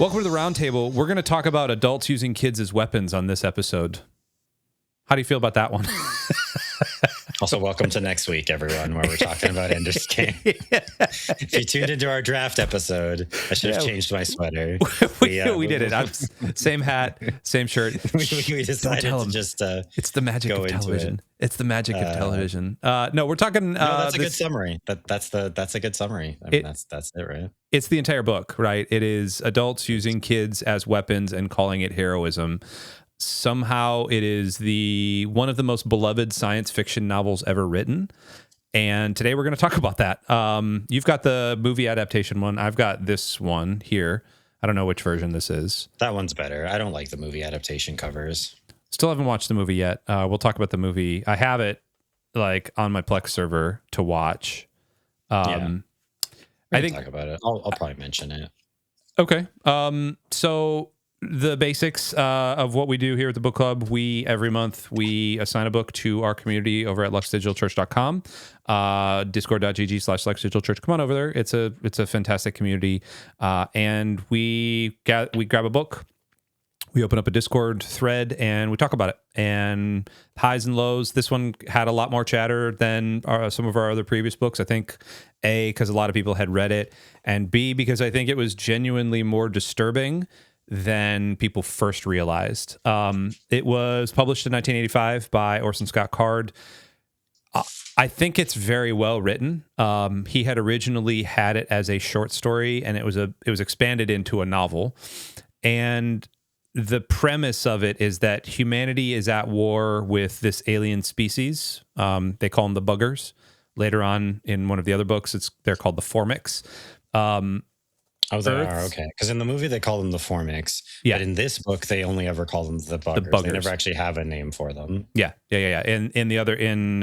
Welcome to the Roundtable. We're going to talk about adults using kids as weapons on this episode. How do you feel about that one? Also, welcome to next week, everyone, where we're talking about Ender's Game. If you tuned into our draft episode, I should have changed my sweater. we did it. Same hat, same shirt. we decided to just it's the magic of television. It's the magic of television. No, we're talking. No, that's a good summary. That's a good summary. I mean, that's it, right? It's the entire book, right? It is adults using kids as weapons and calling it heroism. Somehow it is one of the most beloved science fiction novels ever written. And today we're going to talk about that. You've got the movie adaptation one. I've got this one here. I don't know which version this is. That one's better. I don't like the movie adaptation covers. Still haven't watched the movie yet. We'll talk about the movie. I have it like on my Plex server to watch. I think talk about it. I'll probably mention it. Okay. So the basics of what we do here at the book club, every month we assign a book to our community over at luxdigitalchurch.com, discord.gg/luxdigitalchurch. Come on over there. It's a fantastic community. And we grab a book, we open up a Discord thread, and we talk about it and highs and lows. This one had a lot more chatter than some of our other previous books. I think A, because a lot of people had read it, and B, because I think it was genuinely more disturbing than people first realized. It was published in 1985 by Orson Scott Card. I think it's very well written. He had originally had it as a short story, and it was expanded into a novel. And the premise of it is that humanity is at war with this alien species. They call them the buggers. Later on in one of the other books, they're called the formics. They are, okay. Because in the movie, they call them the formics. Yeah. But in this book, they only ever call them the buggers. They never actually have a name for them. Yeah. In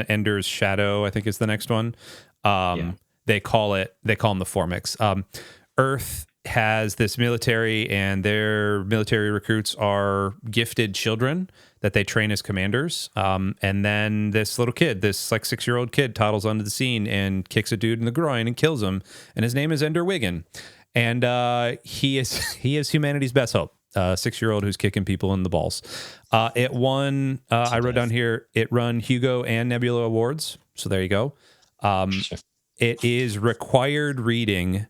Ender's Shadow, I think is the next one. They call them the formics. Earth has this military, and their military recruits are gifted children that they train as commanders. And then this little kid, this like 6-year-old kid, toddles onto the scene and kicks a dude in the groin and kills him. And his name is Ender Wiggin. And he is humanity's best hope. 6-year-old who's kicking people in the balls. It won. I wrote down here. It won Hugo and Nebula awards. So there you go. Sure. It is required reading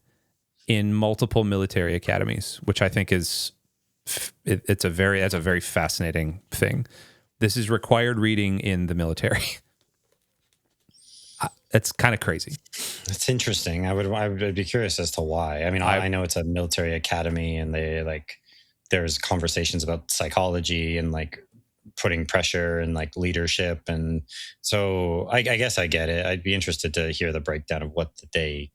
in multiple military academies, which I think is that's a very fascinating thing. This is required reading in the military. It's kind of crazy. It's interesting. I would be curious as to why. I mean, I know it's a military academy, and there's conversations about psychology and like putting pressure and like leadership, and so I guess I get it. I'd be interested to hear the breakdown of what they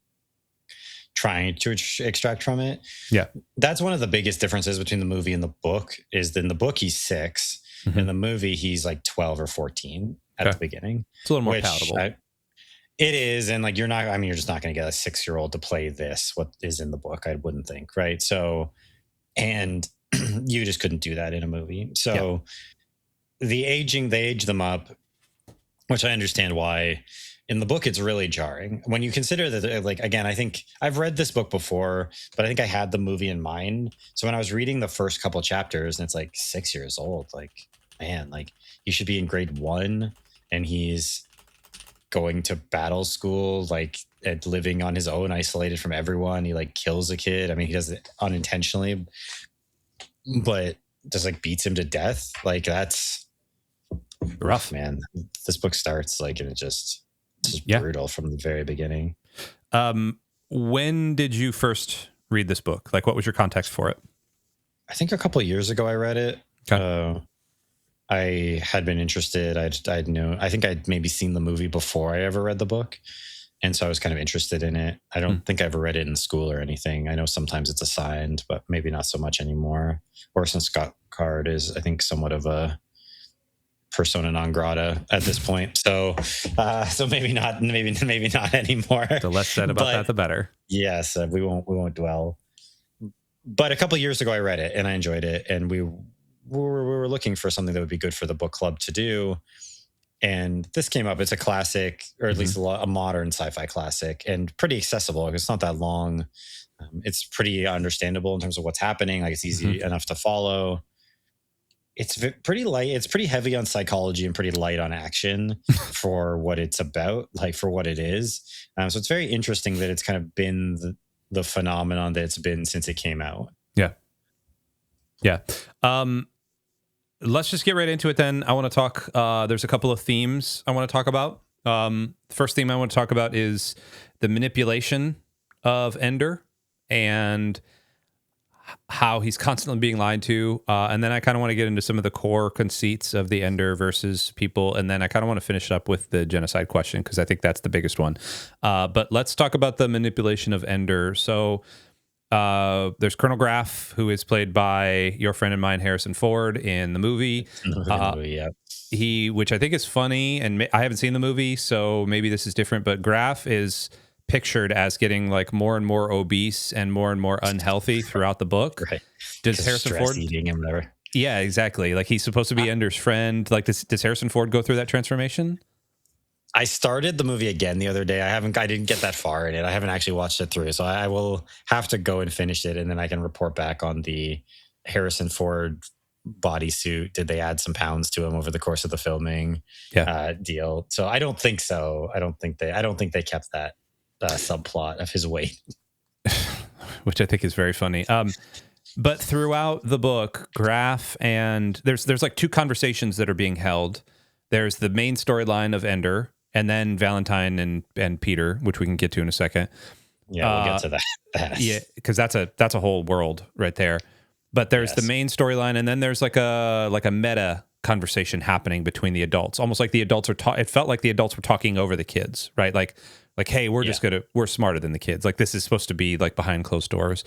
trying to extract from it. Yeah, that's one of the biggest differences between the movie and the book. Is in the book he's 6, in the movie he's like 12 or 14 at the beginning. It's a little more palatable. It is, and like you're just not going to get a 6-year-old to play what is in the book. I wouldn't think, right? So, and you just couldn't do that in a movie. So, they age them up, which I understand why. In the book, it's really jarring when you consider that. Like again, I think I've read this book before, but I think I had the movie in mind. So when I was reading the first couple chapters, and it's like 6 years old, like man, like he should be in grade 1, and he's going to battle school, like and living on his own, isolated from everyone. He like kills a kid. I mean, he does it unintentionally, but just like beats him to death. Like that's rough, man. This book starts like, and it's just brutal from the very beginning. When did you first read this book? Like, what was your context for it? I think a couple of years ago I read it. Okay. I had been interested. I think I'd maybe seen the movie before I ever read the book. And so I was kind of interested in it. I don't think I ever read it in school or anything. I know sometimes it's assigned, but maybe not so much anymore. Orson Scott Card is, I think, somewhat of a persona non grata at this point. So maybe not anymore. The less said about that, the better. Yes, we won't dwell. But a couple of years ago, I read it and I enjoyed it, and we were looking for something that would be good for the book club to do. And this came up. It's a classic, or at least a modern sci-fi classic, and pretty accessible. It's not that long. It's pretty understandable in terms of what's happening. Like it's easy enough to follow. It's pretty light. It's pretty heavy on psychology and pretty light on action for what it's about, like for what it is. So it's very interesting that it's kind of been the phenomenon that it's been since it came out. Yeah. Yeah. Let's just get right into it then. I want to talk, there's a couple of themes I want to talk about. First theme I want to talk about is the manipulation of Ender and how he's constantly being lied to. And then I kind of want to get into some of the core conceits of the Ender versus people. And then I kind of want to finish up with the genocide question, because I think that's the biggest one. But let's talk about the manipulation of Ender. So there's Colonel Graff, who is played by your friend and mine, Harrison Ford, in the movie. Yeah. Which I think is funny, and I haven't seen the movie, so maybe this is different, but Graff is pictured as getting like more and more obese and more unhealthy throughout the book. Right. Does Harrison Ford eating and whatever? Yeah, exactly. Like he's supposed to be Ender's friend. Like does Harrison Ford go through that transformation? I started the movie again the other day. I didn't get that far in it. I haven't actually watched it through, so I will have to go and finish it, and then I can report back on the Harrison Ford bodysuit. Did they add some pounds to him over the course of the filming? Deal? So I don't think so. I don't think they kept that subplot of his weight, which I think is very funny. But throughout the book, Graff and there's like two conversations that are being held. There's the main storyline of Ender, and then Valentine and Peter, which we can get to in a second. Yeah, we'll get to that. Yeah, because that's a whole world right there. But there's the main storyline, and then there's like a meta conversation happening between the adults, almost like the adults are. It felt like the adults were talking over the kids, right? Like, hey, we're smarter than the kids. Like this is supposed to be like behind closed doors.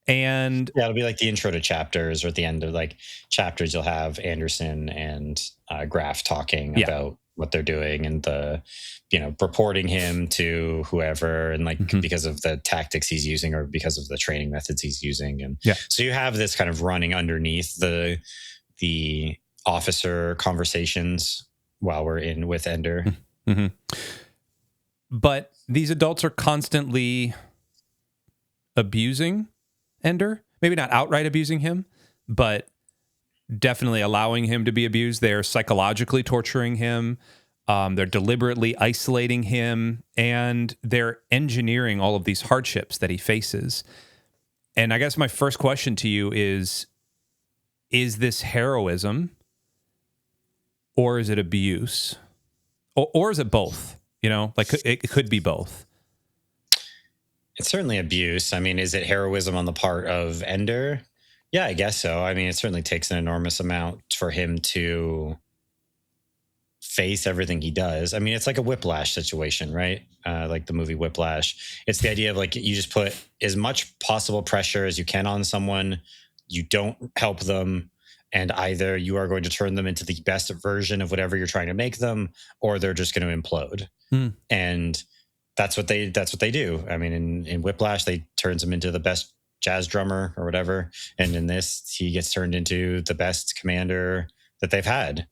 And it'll be like the intro to chapters, or at the end of like chapters, you'll have Anderson and Graff talking about what they're doing and reporting him to whoever, and like because of the tactics he's using or because of the training methods he's using. And so you have this kind of running underneath the officer conversations while we're in with Ender. Mm-hmm. But these adults are constantly abusing Ender. Maybe not outright abusing him, but definitely allowing him to be abused. They're psychologically torturing him. They're deliberately isolating him, and they're engineering all of these hardships that he faces. And I guess my first question to you is this heroism, or is it abuse? Or is it both? You know, like it could be both. It's certainly abuse. I mean, is it heroism on the part of Ender? Yeah, I guess so. I mean, it certainly takes an enormous amount for him to face everything he does. I mean, it's like a Whiplash situation, right? Like the movie Whiplash. It's the idea of like you just put as much possible pressure as you can on someone. You don't help them, and either you are going to turn them into the best version of whatever you're trying to make them, or they're just going to implode. And that's what they do. I mean, in Whiplash, they turns him into the best jazz drummer or whatever, and in this, he gets turned into the best commander that they've had.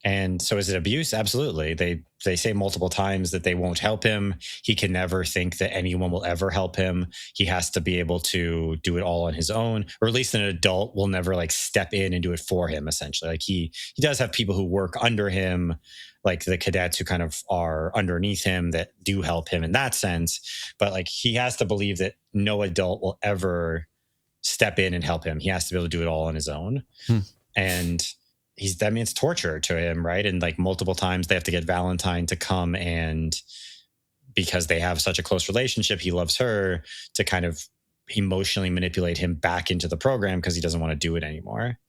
And so, is it abuse? Absolutely. They say multiple times that they won't help him. He can never think that anyone will ever help him. He has to be able to do it all on his own, or at least an adult will never like step in and do it for him. Essentially, like he does have people who work under him, like the cadets who kind of are underneath him that do help him in that sense. But like he has to believe that no adult will ever step in and help him. He has to be able to do it all on his own. And it's torture to him, right? And like multiple times they have to get Valentine to come, and because they have such a close relationship, he loves her, to kind of emotionally manipulate him back into the program because he doesn't want to do it anymore.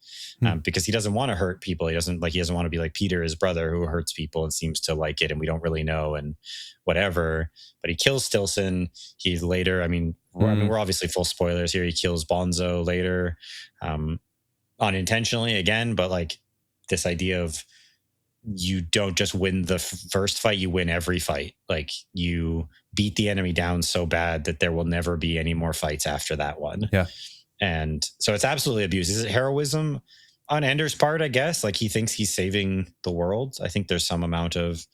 Because he doesn't want to hurt people. He doesn't want to be like Peter, his brother, who hurts people and seems to like it, and we don't really know and whatever. But he kills Stilson. He later, we're obviously full spoilers here. He kills Bonzo later, unintentionally again. But like this idea of you don't just win the first fight, you win every fight. Like you beat the enemy down so bad that there will never be any more fights after that one. Yeah. And so it's absolutely abuse. Is it heroism on Ender's part? I guess like he thinks he's saving the world. I think there's some amount of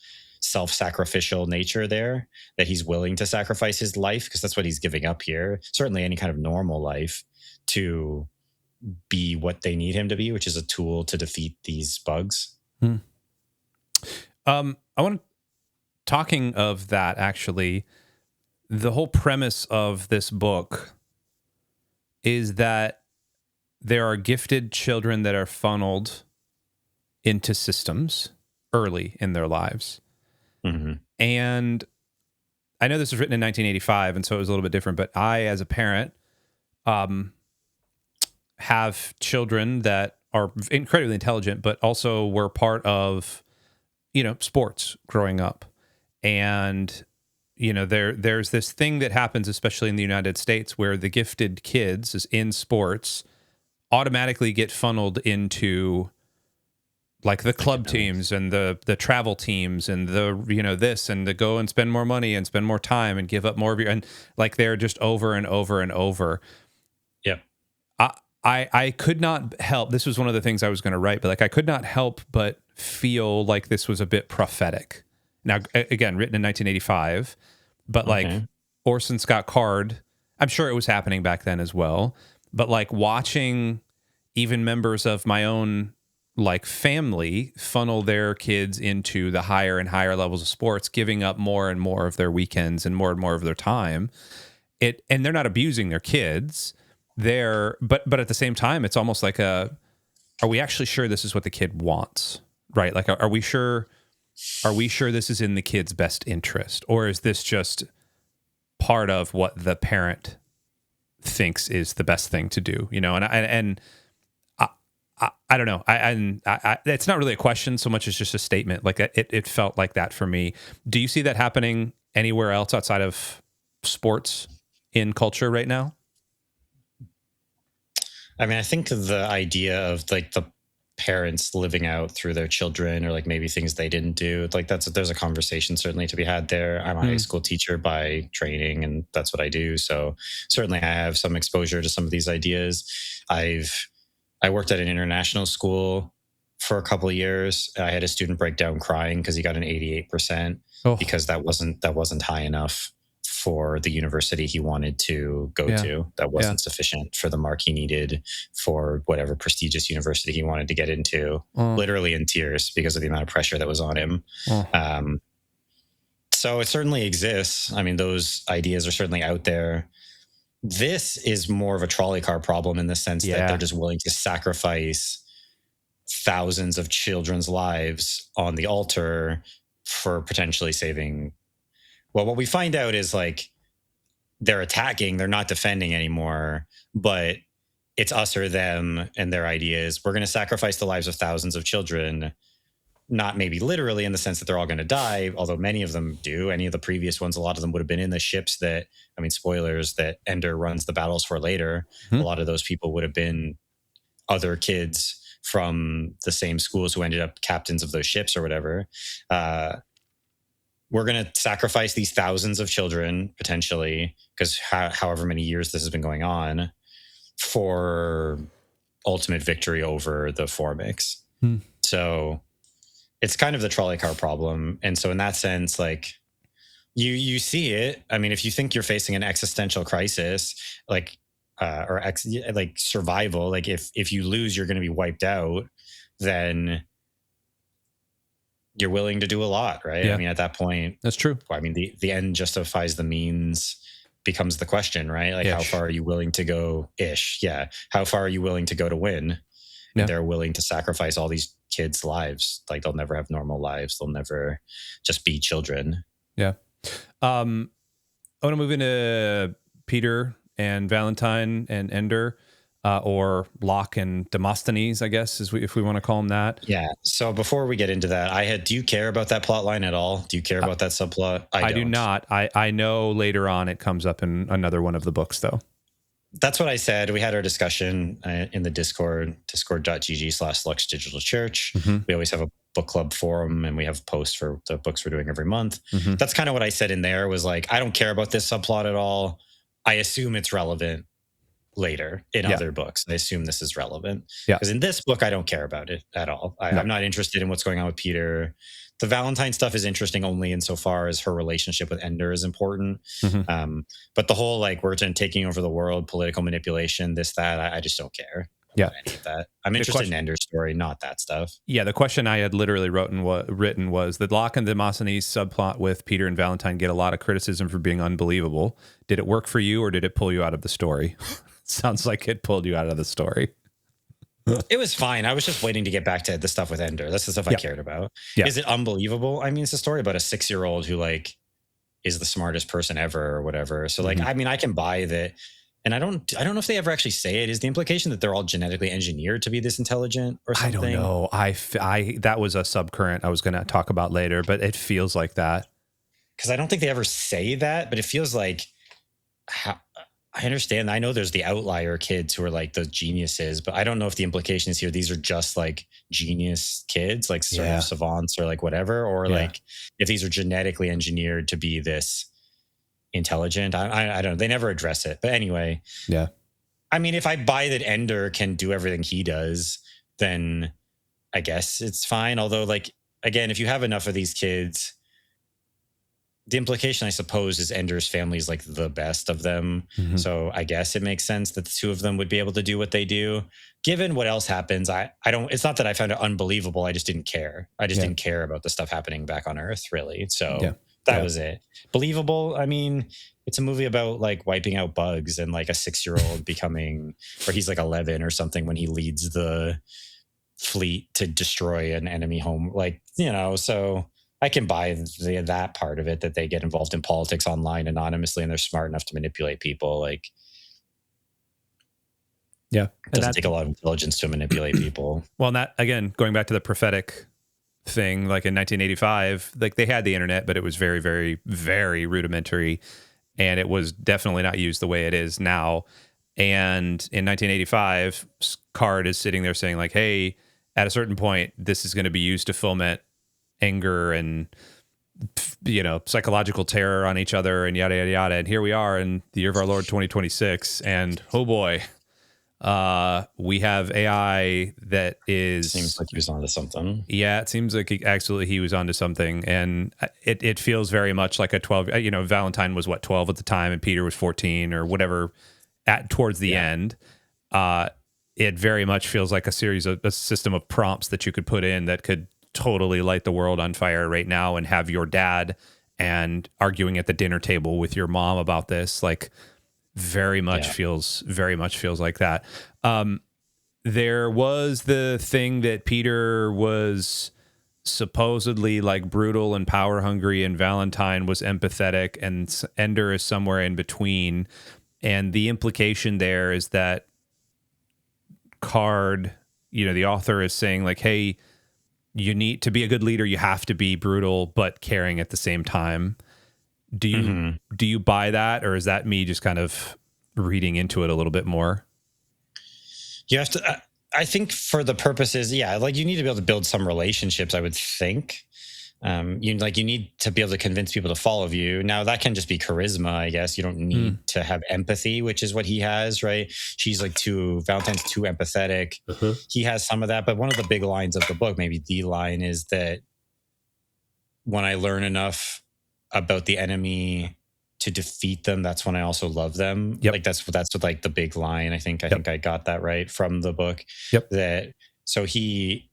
self-sacrificial nature there, that he's willing to sacrifice his life, because that's what he's giving up here. Certainly any kind of normal life, to be what they need him to be, which is a tool to defeat these bugs. I want to, talking of that, actually, the whole premise of this book is that there are gifted children that are funneled into systems early in their lives. Mm-hmm. And I know this was written in 1985, and so it was a little bit different, but I, as a parent, have children that are incredibly intelligent, but also were part of, sports growing up. And, there's this thing that happens, especially in the United States, where the gifted kids in sports automatically get funneled into like the club teams and the travel teams and this, and to go and spend more money and spend more time and give up more of your, and like they're just over and over and over. Yep. I could not help. This was one of the things I was going to write, but like I could not help but feel like this was a bit prophetic. Now, again, written in 1985, but like Orson Scott Card, I'm sure it was happening back then as well. But like watching even members of my own like family funnel their kids into the higher and higher levels of sports, giving up more and more of their weekends and more of their time. And they're not abusing their kids. But at the same time, it's almost like are we actually sure this is what the kid wants? Right? Like, are we sure this is in the kid's best interest? Or is this just part of what the parent thinks is the best thing to do? And I don't know. I it's not really a question so much as just a statement. Like it felt like that for me. Do you see that happening anywhere else outside of sports in culture right now? I mean, I think the idea of like the parents living out through their children, or like maybe things they didn't do, like there's a conversation certainly to be had there. I'm a high school teacher by training, and that's what I do. So certainly I have some exposure to some of these ideas. I worked at an international school for a couple of years. I had a student break down crying because he got an 88% because that wasn't high enough for the university he wanted to go to. That wasn't sufficient for the mark he needed for whatever prestigious university he wanted to get into. Literally in tears because of the amount of pressure that was on him. So it certainly exists. I mean, those ideas are certainly out there. This is more of a trolley car problem in the sense that they're just willing to sacrifice thousands of children's lives on the altar for potentially saving. Well, what we find out is like they're attacking, they're not defending anymore, but it's us or them, and their idea is we're going to sacrifice the lives of thousands of children, not maybe literally in the sense that they're all going to die, although many of them do. Any of the previous ones, a lot of them would have been in the ships that, I mean, spoilers, that Ender runs the battles for later. A lot of those people would have been other kids from the same schools who ended up captains of those ships or whatever. We're going to sacrifice these thousands of children, potentially, because however many years this has been going on, for ultimate victory over the Formics. So it's kind of the trolley car problem. And so in that sense, like you see it. I mean, if you think you're facing an existential crisis, like survival, like if you lose, you're going to be wiped out, then you're willing to do a lot, right? I mean, at that point, that's true. I mean, the end justifies the means becomes the question, right? Like, how far are you willing to go? How far are you willing to go to win? And they're willing to sacrifice all these kids' lives. Like, they'll never have normal lives. They'll never just be children. Yeah. I want to move into Peter and Valentine and Ender. Or Locke and Demosthenes, I guess, if we want to call him that. Yeah. So before we get into that, do you care about that plot line at all? Do you care about that subplot? I do not. I know later on it comes up in another one of the books, though. That's what I said. We had our discussion in the Discord, discord.gg/Lux Digital Church. We always have a book club forum, and we have posts for the books we're doing every month. That's kind of what I said in there, was like, I don't care about this subplot at all. I assume it's relevant. later in Yeah. other books. I assume this is relevant. Yeah. Because in this book, I don't care about it at all. No. I'm not interested in what's going on with Peter. The Valentine stuff is interesting only insofar as her relationship with Ender is important. Mhm. But the whole like Wirtan taking over the world, political manipulation, this, that, I just don't care Yeah. about any of that. I'm interested in Ender's story, not that stuff. Yeah, the question I had literally written was the Locke and Demosthenes subplot with Peter and Valentine get a lot of criticism for being unbelievable. Did it work for you, or did it pull you out of the story? Sounds like it pulled you out of the story. It was fine. I was just waiting to get back to the stuff with Ender. That's the stuff I cared about. Yeah. Is it unbelievable? I mean, it's a story about a 6-year-old who like is the smartest person ever or whatever. So like, I mean, I can buy that. And I don't know if they ever actually say it. Is the implication that they're all genetically engineered to be this intelligent or something? I don't know. I that was a subcurrent I was going to talk about later, but it feels like that. Because I don't think they ever say that, but it feels like I understand. I know there's the outlier kids who are like the geniuses, but I don't know if the implication is here these are just like genius kids, like sort of savants or like whatever, or like if these are genetically engineered to be this intelligent. I don't know. They never address it. But anyway. Yeah. I mean, if I buy that Ender can do everything he does, then I guess it's fine. Although, like, again, if you have enough of these kids, the implication, I suppose, is Ender's family is like the best of them. Mm-hmm. So I guess it makes sense that the two of them would be able to do what they do. Given what else happens, I don't, it's not that I found it unbelievable. I just didn't care. I just didn't care about the stuff happening back on Earth, really. So that was it. Believable. I mean, it's a movie about like wiping out bugs and like a 6-year-old becoming, or he's like 11 or something when he leads the fleet to destroy an enemy home. Like, you know, so I can buy that part of it, that they get involved in politics online anonymously and they're smart enough to manipulate people. Like, it doesn't take a lot of intelligence to manipulate people. Well, and that, again, going back to the prophetic thing, like in 1985, like they had the internet, but it was very, very, very rudimentary, and it was definitely not used the way it is now. And in 1985, Card is sitting there saying like, hey, at a certain point, this is going to be used to foment anger and, you know, psychological terror on each other and yada, yada, yada. And here we are in the year of our Lord 2026. And oh boy, we have AI that is... Seems like he was onto something. Yeah, it seems like he was onto something. And it feels very much like a 12, you know, Valentine was 12 at the time and Peter was 14 or whatever towards the end. It very much feels like a system of prompts that you could put in that could totally light the world on fire right now and have your dad and arguing at the dinner table with your mom about this, like very much feels like that. There was the thing that Peter was supposedly like brutal and power hungry and Valentine was empathetic and Ender is somewhere in between. And the implication there is that Card, you know, the author is saying like, hey, you need to be a good leader. You have to be brutal, but caring at the same time. Do you buy that, or is that me just kind of reading into it a little bit more? You have to. I think for the purposes, like you need to be able to build some relationships. I would think. You need to be able to convince people to follow you. Now that can just be charisma, I guess. You don't need to have empathy, which is what he has, right? She's like Valentine's too empathetic. He has some of that, but one of the big lines of the book, maybe the line, is that when I learn enough about the enemy to defeat them, that's when I also love them. Like that's what like the big line. I think I got that right from the book. That so he,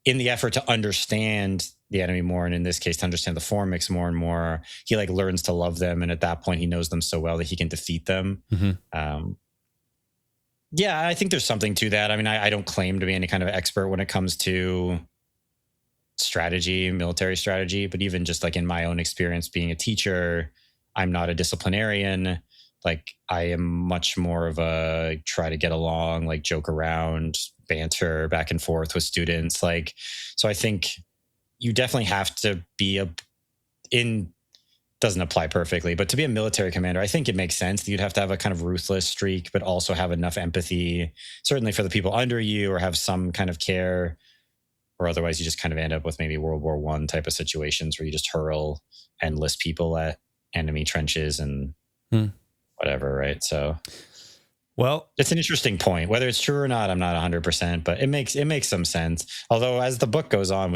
in the effort to understand the enemy more, and in this case to understand the Formics more and more, he like learns to love them, and at that point he knows them so well that he can defeat them. I think there's something to that. I mean, I don't claim to be any kind of expert when it comes to strategy, military strategy, but even just like in my own experience being a teacher, I'm not a disciplinarian. Like I am much more of a try to get along, like joke around, banter back and forth with students. Like, so I think you definitely have to be doesn't apply perfectly, but to be a military commander, I think it makes sense that you'd have to have a kind of ruthless streak, but also have enough empathy, certainly for the people under you, or have some kind of care, or otherwise you just kind of end up with maybe World War I type of situations where you just hurl endless people at enemy trenches and whatever, right? So Well, it's an interesting point. Whether it's true or not, I'm not 100%, but it makes some sense. Although as the book goes on,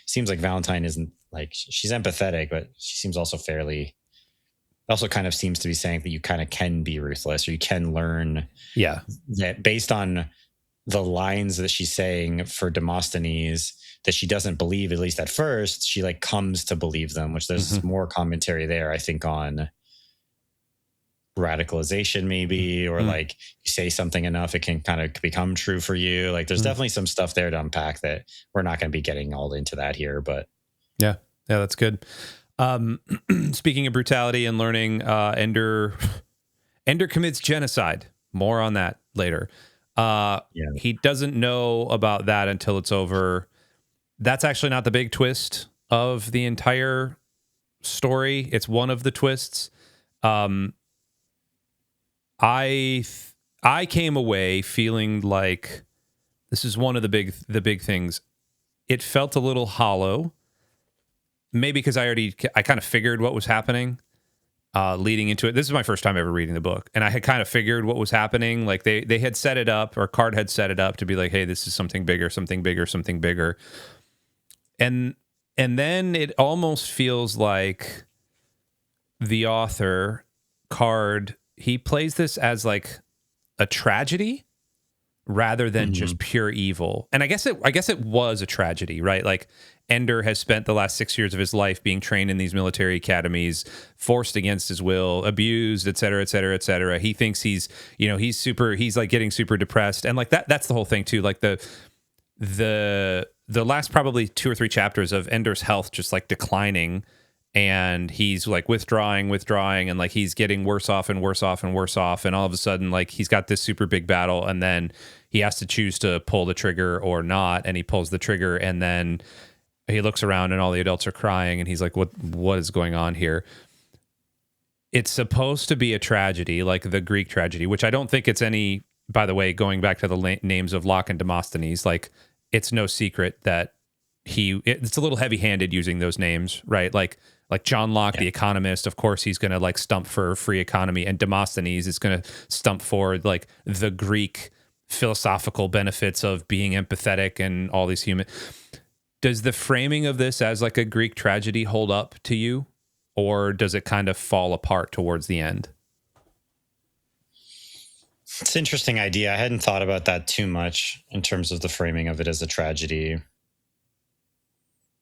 seems like Valentine isn't like, she's empathetic, but she seems also kind of seems to be saying that you kind of can be ruthless, or you can learn that based on the lines that she's saying for Demosthenes that she doesn't believe, at least at first, she like comes to believe them, which there's more commentary there, I think, on radicalization maybe, or like you say something enough, it can kind of become true for you. Like there's definitely some stuff there to unpack that we're not going to be getting all into that here, but yeah, that's good. Speaking of brutality and learning, Ender commits genocide. More on that later. He doesn't know about that until it's over. That's actually not the big twist of the entire story. It's one of the twists. I came away feeling like this is one of the big things. It felt a little hollow. Maybe because I kind of figured what was happening leading into it. This is my first time ever reading the book, and I had kind of figured what was happening. Like they had set it up, or Card had set it up to be like, hey, this is something bigger, something bigger, something bigger. And then it almost feels like the author, Card, he plays this as like a tragedy rather than just pure evil. And I guess it was a tragedy, right? Like Ender has spent the last 6 years of his life being trained in these military academies, forced against his will, abused, et cetera, et cetera, et cetera. He thinks he's like getting super depressed. And like that's the whole thing too. Like the last probably 2 or 3 chapters of Ender's health just like declining, and he's like withdrawing, and like he's getting worse off and worse off and worse off. And all of a sudden, like he's got this super big battle, and then he has to choose to pull the trigger or not. And he pulls the trigger, and then he looks around and all the adults are crying, and he's like, what is going on here? It's supposed to be a tragedy, like the Greek tragedy, which I don't think it's any, by the way, going back to the names of Locke and Demosthenes, like it's no secret that it's a little heavy-handed using those names, right? Like John Locke, the economist, of course, he's going to like stump for free economy, and Demosthenes is going to stump for like the Greek philosophical benefits of being empathetic and all these human. Does the framing of this as like a Greek tragedy hold up to you, or does it kind of fall apart towards the end? It's an interesting idea. I hadn't thought about that too much in terms of the framing of it as a tragedy.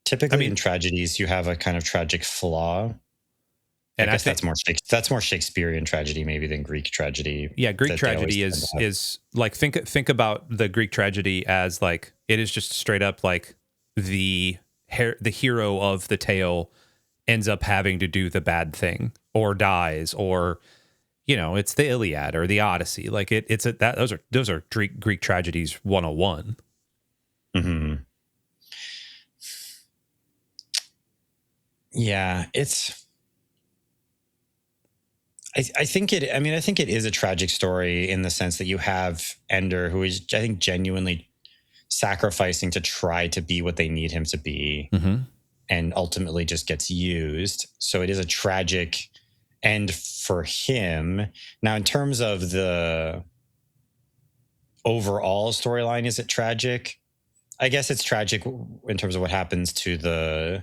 Typically, in tragedies, you have a kind of tragic flaw. And I guess that's more Shakespearean tragedy maybe than Greek tragedy. Yeah, Greek tragedy is like think about the Greek tragedy as like it is just straight up like the hero of the tale ends up having to do the bad thing or dies, or it's the Iliad or the Odyssey. Like those are Greek tragedies 101. Mm-hmm. Yeah, I think it is a tragic story in the sense that you have Ender, who is, I think, genuinely sacrificing to try to be what they need him to be, and ultimately just gets used. So it is a tragic end for him. Now, in terms of the overall storyline, is it tragic? I guess it's tragic in terms of what happens to the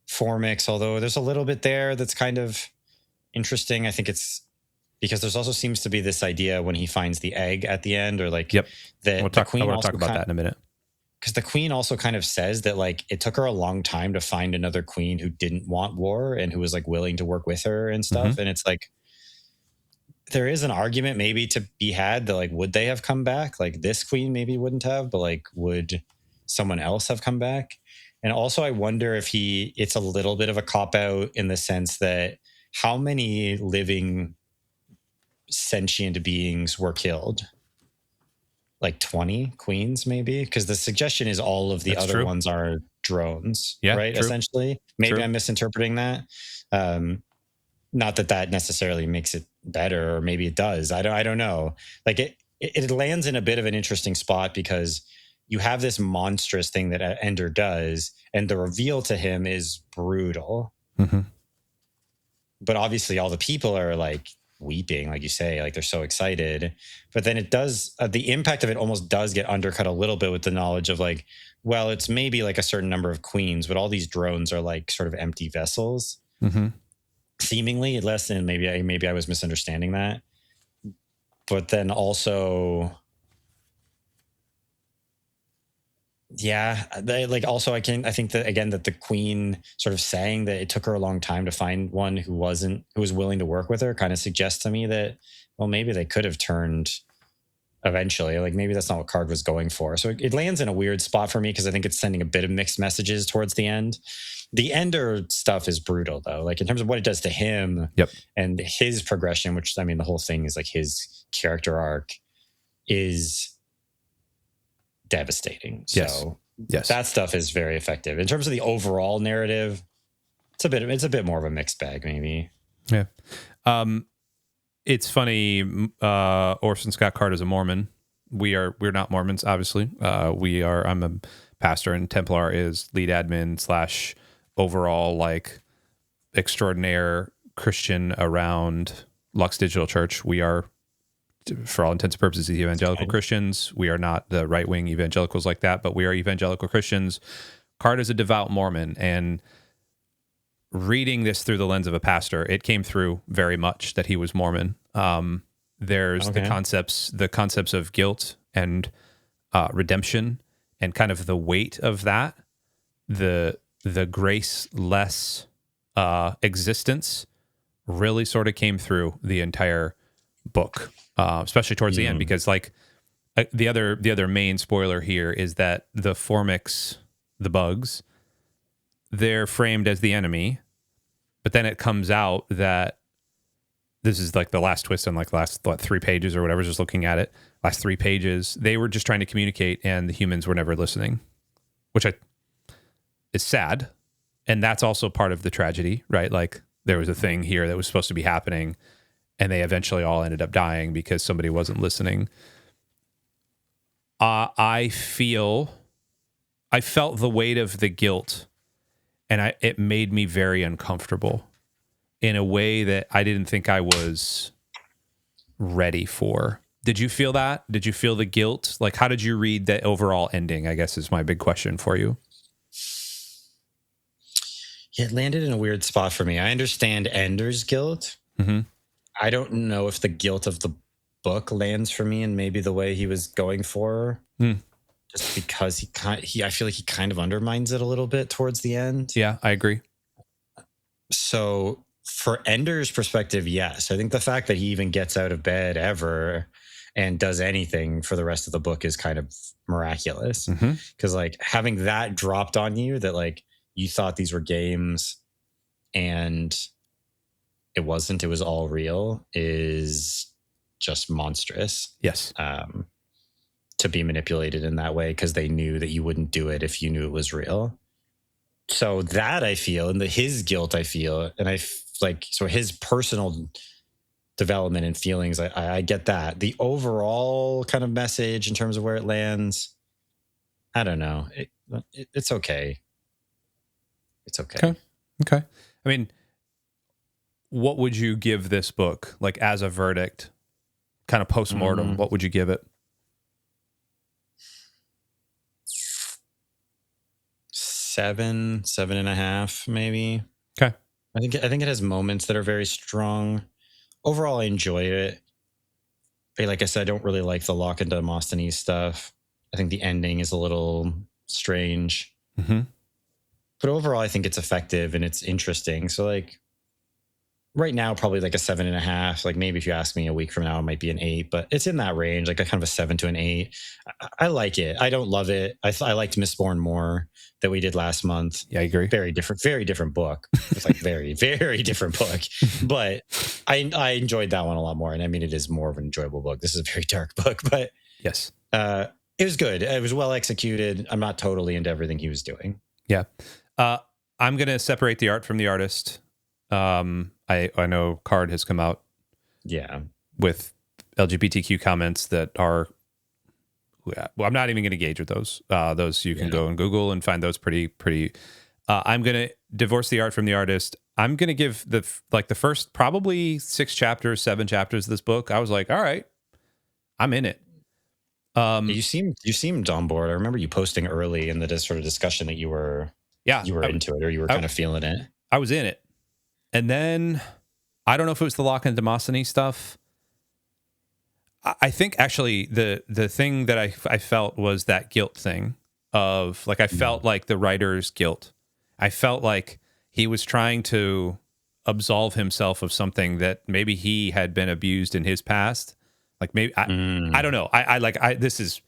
Formix, although there's a little bit there that's kind of interesting. I think it's because there's also seems to be this idea when he finds the egg at the end, or like that the queen. I want to talk about that in a minute. Because the queen also kind of says that like it took her a long time to find another queen who didn't want war and who was like willing to work with her and stuff. And it's like there is an argument maybe to be had that like, would they have come back? Like this queen maybe wouldn't have, but like would someone else have come back? And also I wonder if it's a little bit of a cop-out in the sense that how many living sentient beings were killed? Like 20 queens maybe? Because the suggestion is all of the other ones are drones, right? True. Essentially. Maybe I'm misinterpreting that. Not that necessarily makes it better, or maybe it does. I don't know. Like it lands in a bit of an interesting spot because you have this monstrous thing that Ender does, and the reveal to him is brutal. But obviously all the people are like, weeping, like you say, like they're so excited. But then it does, the impact of it almost does get undercut a little bit with the knowledge of like, well, it's maybe like a certain number of queens, but all these drones are like sort of empty vessels, seemingly, less than maybe I was misunderstanding that. But then also, yeah, I think that again, that the queen sort of saying that it took her a long time to find one who was willing to work with her kind of suggests to me that, well, maybe they could have turned eventually. Like maybe that's not what Card was going for. So it lands in a weird spot for me because I think it's sending a bit of mixed messages towards the end. The Ender stuff is brutal though, like in terms of what it does to him and his progression, which I mean, the whole thing is like his character arc is devastating. So that stuff is very effective. In terms of the overall narrative, it's a bit more of a mixed bag, maybe. Yeah. It's funny. Orson Scott Card is a Mormon. We're not Mormons, obviously. I'm a pastor, and Templar is lead admin / overall like extraordinaire Christian around Lux Digital Church. We are, for all intents and purposes, evangelical Christians. We are not the right-wing evangelicals like that, but we are evangelical Christians. Card is a devout Mormon, and reading this through the lens of a pastor, it came through very much that he was Mormon. There's the concepts of guilt and redemption, and kind of the weight of that, the graceless existence really sort of came through the entire book, especially towards the end, because like the other main spoiler here is that the Formics, the bugs, they're framed as the enemy, but then it comes out that this is like the last twist on like the last 3 pages or whatever, just looking at it, last 3 pages, they were just trying to communicate and the humans were never listening, which is sad. And that's also part of the tragedy, right? Like there was a thing here that was supposed to be happening and they eventually all ended up dying because somebody wasn't listening. I felt the weight of the guilt, and it made me very uncomfortable in a way that I didn't think I was ready for. Did you feel that? Did you feel the guilt? Like, how did you read the overall ending, I guess is my big question for you. Yeah, it landed in a weird spot for me. I understand Ender's guilt. I don't know if the guilt of the book lands for me in maybe the way he was going for. Just because I feel like he kind of undermines it a little bit towards the end. Yeah, I agree. So for Ender's perspective, yes. I think the fact that he even gets out of bed ever and does anything for the rest of the book is kind of miraculous. Because like having that dropped on you, that like you thought these were games and it wasn't, it was all real, is just monstrous. Yes. To be manipulated in that way because they knew that you wouldn't do it if you knew it was real. So that I feel, and his guilt I feel, and so his personal development and feelings, I get that. The overall kind of message in terms of where it lands, I don't know. It's okay. It's okay. Okay. I mean, what would you give this book, like as a verdict, kind of post-mortem? What would you give it? 7.5, maybe. Okay. I think it has moments that are very strong. Overall, I enjoy it. But like I said, I don't really like the Locke and Demosthenes stuff. I think the ending is a little strange. But overall, I think it's effective and it's interesting. So like right now, probably like a 7.5. Like maybe if you ask me a week from now, it might be an 8, but it's in that range, like a kind of a 7 to an 8. I like it. I don't love it. I liked Mistborn more that we did last month. Yeah, I agree. Very different book. It's like very, very different book. But I enjoyed that one a lot more. And I mean, it is more of an enjoyable book. This is a very dark book, but yes, it was good. It was well executed. I'm not totally into everything he was doing. Yeah. I'm going to separate the art from the artist. I know Card has come out with LGBTQ comments that are, well, I'm not even going to gauge with those. Those you can go and Google and find those pretty. I'm going to divorce the art from the artist. I'm going to give the first probably 6 chapters, 7 chapters of this book. I was like, all right, I'm in it. You seemed on board. I remember you posting early in the sort of discussion that you were into it, or you were kind of feeling it. I was in it. And then I don't know if it was the Locke and Demosthenes stuff. I think actually the thing that I felt was that guilt thing of like, I felt like the writer's guilt. I felt like he was trying to absolve himself of something that maybe he had been abused in his past. Like maybe I don't know. This is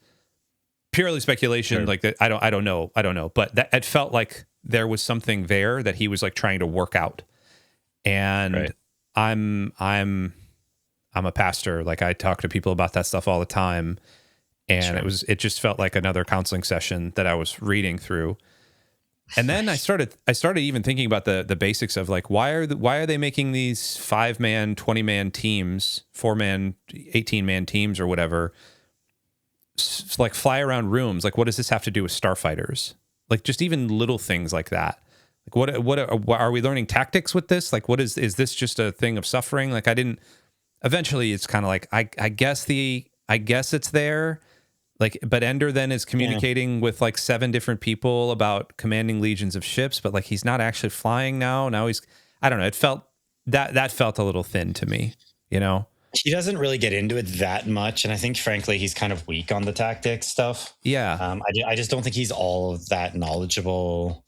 purely speculation. Sure. Like that. I don't know. But that it felt like there was something there that he was like trying to work out. And right. I'm a pastor. Like I talk to people about that stuff all the time. And Sure. it just felt like another counseling session that I was reading through. And then I started even thinking about the basics of like, why are they making these 5-man, 20-man teams, 4-man, 18-man teams or whatever, like fly around rooms? Like, what does this have to do with starfighters? Like just even little things like that. Like what are we learning tactics with this? Like what is this just a thing of suffering? Like eventually it's kind of like, I guess it's there. Like, but Ender then is communicating with like 7 different people about commanding legions of ships, but like he's not actually flying now. Now he's, I don't know. It felt that felt a little thin to me, you know? He doesn't really get into it that much. And I think frankly, he's kind of weak on the tactics stuff. Yeah. I just don't think he's all of that knowledgeable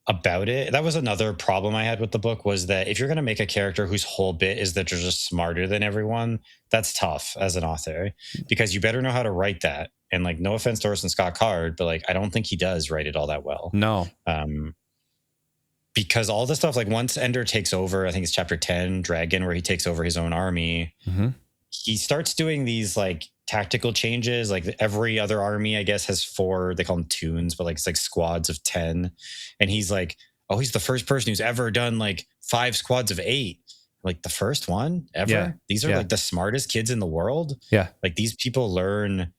about it. That was another problem I had with the book, was that if you're going to make a character whose whole bit is that they're just smarter than everyone, that's tough as an author, because you better know how to write that. And like, no offense to Orson Scott Card, but like, I don't think he does write it all that well. No. Because all the stuff, like once Ender takes over, I think it's chapter 10, Dragon, where he takes over his own army. Mm-hmm. He starts doing these like tactical changes. Like every other army, I guess, has 4, they call them tunes, but like it's like squads of 10. And he's like, oh, he's the first person who's ever done like 5 squads of 8. Like the first one ever. Yeah. These are like the smartest kids in the world. Yeah. Like these people learn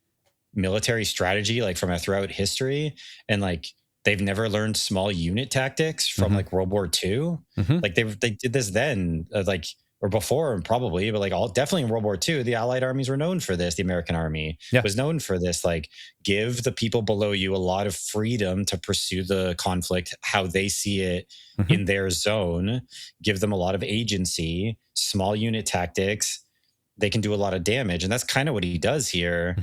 military strategy like from throughout history. And like they've never learned small unit tactics from like World War II. Like they did this then, like, or before, and probably, but like definitely in World War II, the Allied armies were known for this. The American army was known for this. Like, give the people below you a lot of freedom to pursue the conflict how they see it in their zone. Give them a lot of agency, small unit tactics. They can do a lot of damage, and that's kind of what he does here.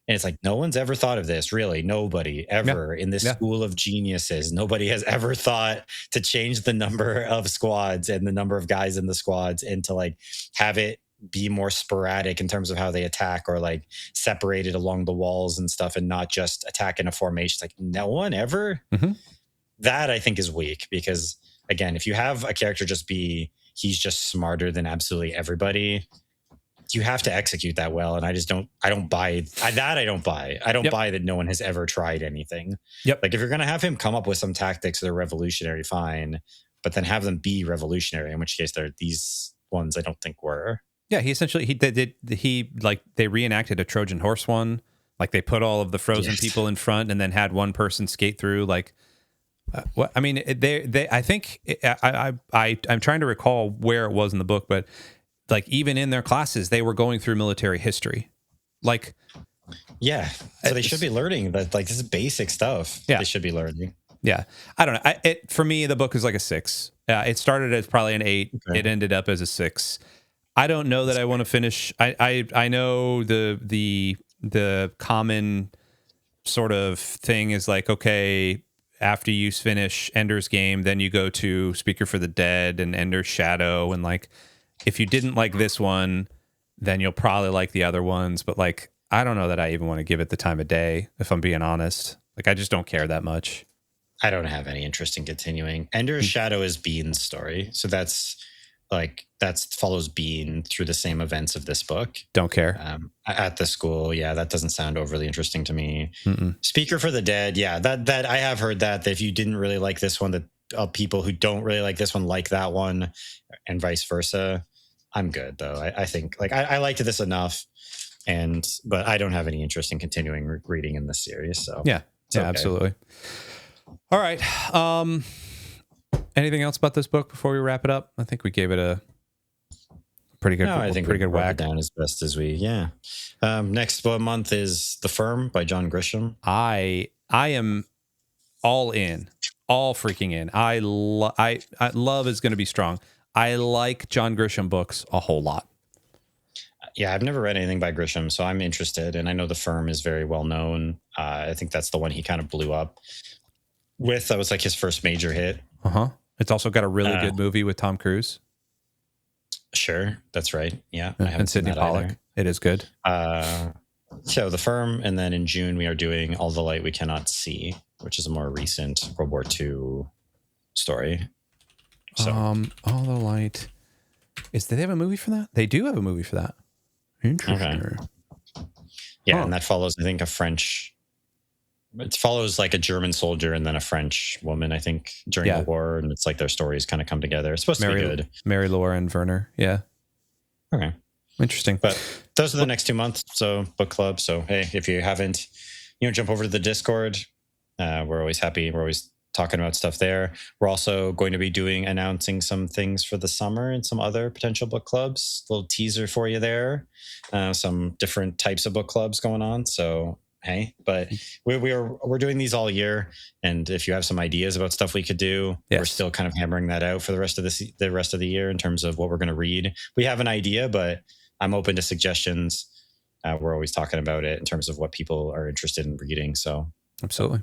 And it's like, no one's ever thought of this, really. Nobody ever in this school of geniuses. Nobody has ever thought to change the number of squads and the number of guys in the squads, and to like have it be more sporadic in terms of how they attack, or like separated along the walls and stuff, and not just attack in a formation. It's like, no one ever. That I think is weak, because again, if you have a character he's just smarter than absolutely everybody, you have to execute that well. And I don't buy that. I don't buy that no one has ever tried anything. Like if you're going to have him come up with some tactics that are revolutionary, fine, but then have them be revolutionary, in which case these ones I don't think were. Yeah. He essentially, they reenacted a Trojan horse one. Like they put all of the frozen people in front and then had one person skate through. Like, what I mean, I think I'm trying to recall where it was in the book, but like even in their classes, they were going through military history. Like, so they should be learning that. Like, this is basic stuff. They should be learning. Yeah, I don't know. For me, the book is like a 6. It started as probably an 8. Okay. It ended up as a 6. I don't know that I want to finish. I know the common sort of thing is like, okay, after you finish Ender's Game, then you go to Speaker for the Dead and Ender's Shadow, and like, if you didn't like this one, then you'll probably like the other ones. But like, I don't know that I even want to give it the time of day, if I'm being honest. Like, I just don't care that much. I don't have any interest in continuing. Ender's Shadow is Bean's story. So that follows Bean through the same events of this book. Don't care. At the school. Yeah, that doesn't sound overly interesting to me. Speaker for the Dead. Yeah, that I have heard that if you didn't really like this one, that people who don't really like this one like that one, and vice versa. I'm good though. I think like I liked this enough, but I don't have any interest in continuing reading in this series. So yeah, okay. Absolutely. All right. Anything else about this book before we wrap it up? I think we gave it a pretty good. No, I think pretty we good broke whack it down as best as we. Yeah. Next month is The Firm by John Grisham. I am all in, all freaking in. I love is going to be strong. I like John Grisham books a whole lot. Yeah, I've never read anything by Grisham, so I'm interested. And I know The Firm is very well known. I think that's the one he kind of blew up with. That was like his first major hit. It's also got a really good movie with Tom Cruise. Sure, that's right. Yeah, and Sidney Pollack. It is good. So The Firm, and then in June we are doing All the Light We Cannot See, which is a more recent World War II story. So All the Light. Do they have a movie for that? They do have a movie for that. Interesting. Okay. Yeah, and that follows, I think, it follows like a German soldier and then a French woman, I think, during the war, and it's like their stories kind of come together. It's supposed to be good. Mary Laura and Werner. Yeah. Okay. Interesting. But those are the next 2 months. So book club. So hey, if you haven't, jump over to the Discord. We're always happy. We're always talking about stuff there. We're also going to be announcing some things for the summer and some other potential book clubs. A little teaser for you there. Some different types of book clubs going on. So hey, but we're doing these all year, and if you have some ideas about stuff we could do, we're still kind of hammering that out for the rest of the year in terms of what we're going to read. We have an idea, but I'm open to suggestions. We're always talking about it in terms of what people are interested in reading. So absolutely.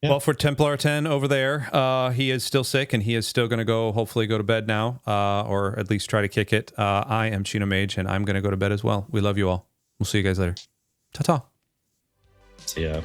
Yeah. Well, for Templar 10 over there, he is still sick, and he is still going to hopefully go to bed now, or at least try to kick it. I am Chino Mage, and I'm going to go to bed as well. We love you all. We'll see you guys later. Ta-ta. See ya.